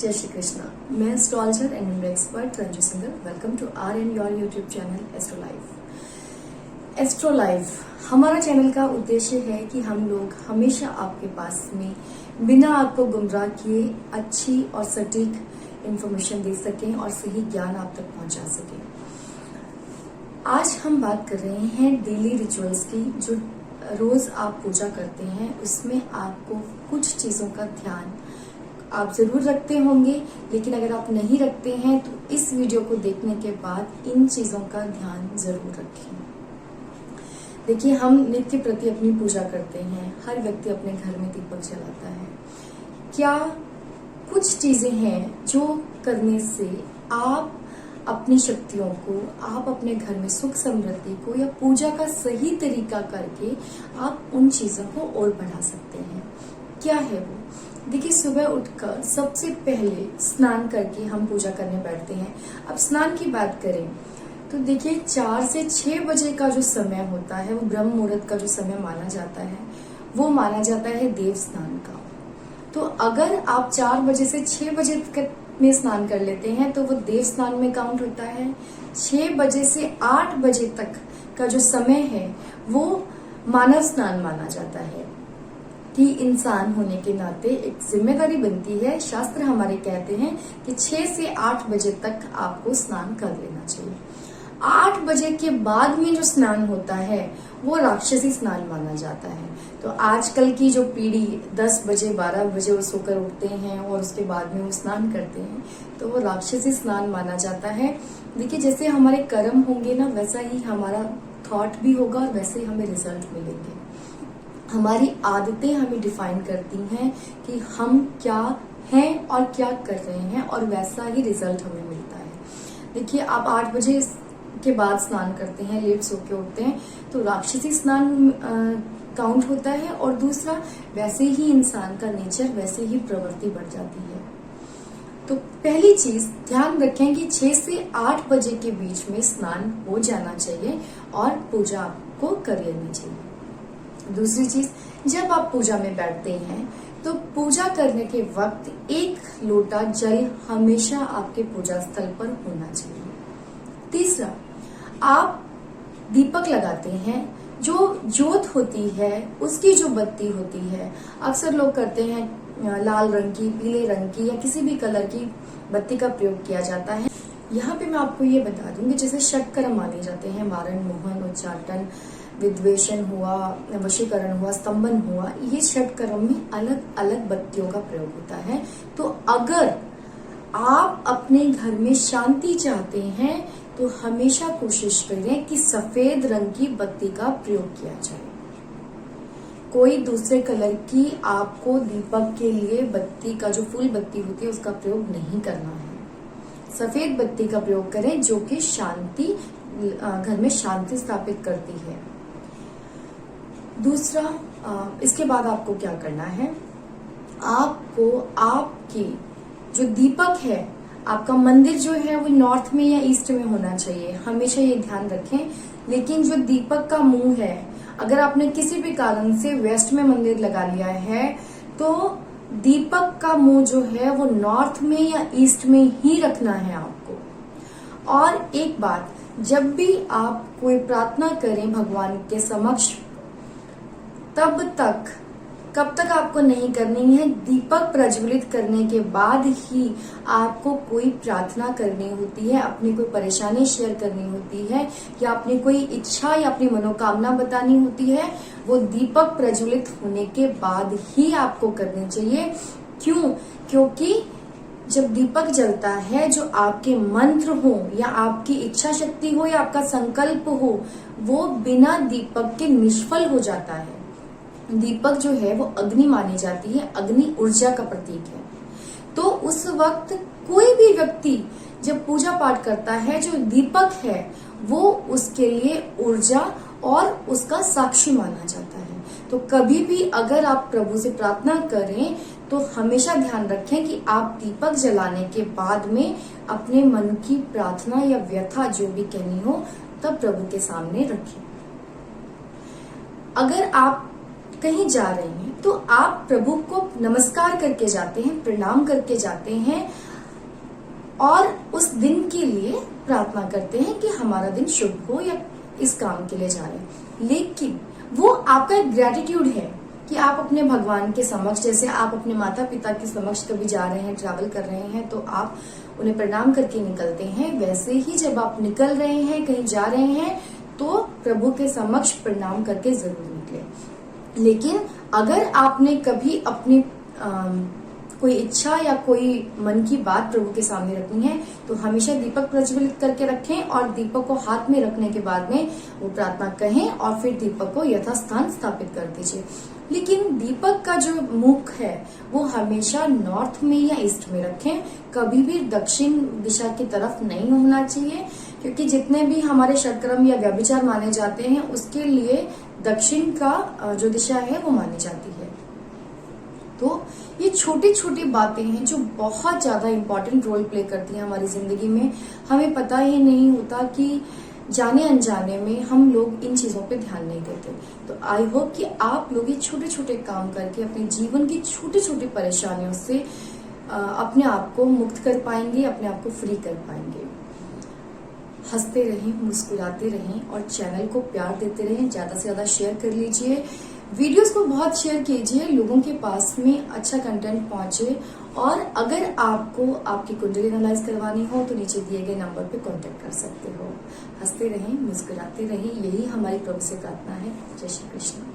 जय श्री कृष्णा। मैं astrologer and expert Ranju Singhal. Welcome to our and your YouTube channel astro life. Astro life हमारा channel का उद्देश्य है कि हम लोग हमेशा आपके पास में बिना आपको गुमराह किए अच्छी और सटीक इंफॉर्मेशन दे सकें और सही ज्ञान आप तक पहुंचा सकें। आज हम बात कर रहे हैं डेली रिचुअल्स की। जो रोज आप पूजा करते हैं उसमें आपको कुछ चीजों का ध्यान आप जरूर रखते होंगे, लेकिन अगर आप नहीं रखते हैं तो इस वीडियो को देखने के बाद इन चीजों का ध्यान जरूर रखें। देखिए, हम नित्य प्रति अपनी पूजा करते हैं, हर व्यक्ति अपने घर में दीपक जलाता है। क्या कुछ चीजें हैं जो करने से आप अपनी शक्तियों को, आप अपने घर में सुख समृद्धि को या पूजा का सही तरीका करके आप उन चीजों को और बढ़ा सकते हैं? क्या है वो? देखिए, सुबह उठकर सबसे पहले स्नान करके हम पूजा करने बैठते हैं। अब स्नान की बात करें तो देखिए 4 से 6 बजे का जो समय होता है वो ब्रह्म मुहूर्त का जो समय माना जाता है, वो माना जाता है देव स्नान का। तो अगर आप 4 बजे से 6 बजे में स्नान कर लेते हैं तो वो देव स्नान में काउंट होता है। 6 बजे से 8 बजे तक का जो समय है वो मानव स्नान माना जाता है कि इंसान होने के नाते एक जिम्मेदारी बनती है। शास्त्र हमारे कहते हैं कि 6 से 8 बजे तक आपको स्नान कर लेना चाहिए। 8 बजे के बाद में जो स्नान होता है वो राक्षसी स्नान माना जाता है। तो आजकल की जो पीढ़ी 10 बजे 12 बजे वो सोकर उठते हैं और उसके बाद में वो स्नान करते हैं, तो वो राक्षसी स्नान माना जाता है। देखिए, जैसे हमारे कर्म होंगे ना, वैसा ही हमारा थॉट भी होगा और वैसे ही हमें रिजल्ट मिलेंगे। हमारी आदतें हमें डिफाइन करती हैं कि हम क्या हैं और क्या कर रहे हैं, और वैसा ही रिजल्ट हमें मिलता है। देखिए, आप 8 बजे के बाद स्नान करते हैं, लेट सो के उठते हैं, तो राक्षसी स्नान काउंट होता है। और दूसरा, वैसे ही इंसान का नेचर, वैसे ही प्रवृत्ति बढ़ जाती है। तो पहली चीज ध्यान रखें कि 6 से 8 बजे के बीच में स्नान हो जाना चाहिए और पूजा आपको कर लेनी चाहिए। दूसरी चीज, जब आप पूजा में बैठते हैं तो पूजा करने के वक्त 1 लोटा जल हमेशा आपके पूजा स्थल पर होना चाहिए। तीसरा, आप दीपक लगाते हैं, जो ज्योत होती है उसकी जो बत्ती होती है, अक्सर लोग करते हैं लाल रंग की, पीले रंग की या किसी भी कलर की बत्ती का प्रयोग किया जाता है। यहाँ पे मैं आपको ये बता दूंगी, जैसे षटकर्म माने जाते हैं, मारण, मोहन, उच्चाटन, विद्वेषण हुआ, वशीकरण हुआ, स्तंभन हुआ, ये षटकर्म में अलग अलग बत्तियों का प्रयोग होता है। तो अगर आप अपने घर में शांति चाहते हैं तो हमेशा कोशिश करें कि सफेद रंग की बत्ती का प्रयोग किया जाए। कोई दूसरे कलर की आपको दीपक के लिए बत्ती का, जो फुल बत्ती होती है, उसका प्रयोग नहीं करना है। सफेद बत्ती का प्रयोग करें जो कि शांति, घर में शांति स्थापित करती है। दूसरा, इसके बाद आपको क्या करना है, आपको आपकी जो दीपक है, आपका मंदिर जो है वो नॉर्थ में या ईस्ट में होना चाहिए, हमेशा ये ध्यान रखें। लेकिन जो दीपक का मुंह है, अगर आपने किसी भी कारण से वेस्ट में मंदिर लगा लिया है तो दीपक का मुंह जो है वो नॉर्थ में या ईस्ट में ही रखना है आपको। और एक बात, जब भी आप कोई प्रार्थना करें भगवान के समक्ष, कब तक आपको नहीं करनी है, दीपक प्रज्वलित करने के बाद ही आपको कोई प्रार्थना करनी होती है, अपनी कोई परेशानी शेयर करनी होती है या अपनी कोई इच्छा या अपनी मनोकामना बतानी होती है, वो दीपक प्रज्वलित होने के बाद ही आपको करनी चाहिए। क्यों? क्योंकि जब दीपक जलता है, जो आपके मंत्र हो या आपकी इच्छा शक्ति हो या आपका संकल्प हो, वो बिना दीपक के निष्फल हो जाता है। दीपक जो है वो अग्नि मानी जाती है, अग्नि ऊर्जा का प्रतीक है। तो उस वक्त कोई भी व्यक्ति जब पूजा पाठ करता है, जो दीपक है वो उसके लिए ऊर्जा और उसका साक्षी माना जाता है। तो कभी भी अगर आप प्रभु से प्रार्थना करें तो हमेशा ध्यान रखें कि आप दीपक जलाने के बाद में अपने मन की प्रार्थना या व्यथा जो भी कहनी हो तब प्रभु के सामने रखें। अगर आप कहीं जा रहे हैं तो आप प्रभु को नमस्कार करके जाते हैं, प्रणाम करके जाते हैं और उस दिन के लिए प्रार्थना करते हैं कि हमारा दिन शुभ हो या इस काम के लिए जा रहे हैं। लेकिन वो आपका एक ग्रेटिट्यूड है कि आप अपने भगवान के समक्ष, जैसे आप अपने माता पिता के समक्ष कभी जा रहे हैं, ट्रैवल कर रहे हैं, तो आप उन्हें प्रणाम करके निकलते हैं। वैसे ही जब आप निकल रहे हैं, कहीं जा रहे हैं, तो प्रभु के समक्ष प्रणाम करके जरूर निकले। लेकिन अगर आपने कभी अपनी कोई इच्छा या कोई मन की बात प्रभु के सामने रखनी है, तो हमेशा दीपक प्रज्वलित करके रखें और दीपक को हाथ में रखने के बाद में वो प्रार्थना कहें और फिर दीपक को यथास्थान स्थापित कर दीजिए। लेकिन दीपक का जो मुख है वो हमेशा नॉर्थ में या ईस्ट में रखें, कभी भी दक्षिण दिशा की तरफ नहीं होना चाहिए, क्योंकि जितने भी हमारे षटकर्म या व्यभिचार माने जाते हैं उसके लिए दक्षिण का जो दिशा है वो मानी जाती है। तो ये छोटी छोटी बातें हैं जो बहुत ज्यादा इंपॉर्टेंट रोल प्ले करती हैं हमारी जिंदगी में। हमें पता ही नहीं होता कि जाने अनजाने में हम लोग इन चीजों पे ध्यान नहीं देते। तो आई होप कि आप लोग ये छोटे छोटे काम करके अपने जीवन की छोटी छोटी परेशानियों से अपने आप को मुक्त कर पाएंगे, अपने आप को फ्री कर पाएंगे। हंसते रहें, मुस्कुराते रहें और चैनल को प्यार देते रहें। ज्यादा से ज्यादा शेयर कर लीजिए, वीडियोस को बहुत शेयर कीजिए, लोगों के पास में अच्छा कंटेंट पहुंचे। और अगर आपको आपकी कुंडली एनालाइज करवानी हो तो नीचे दिए गए नंबर पे कांटेक्ट कर सकते हो। हंसते रहें, मुस्कुराते रहें, यही हमारी प्रभु से प्रार्थना है। जय श्री कृष्ण।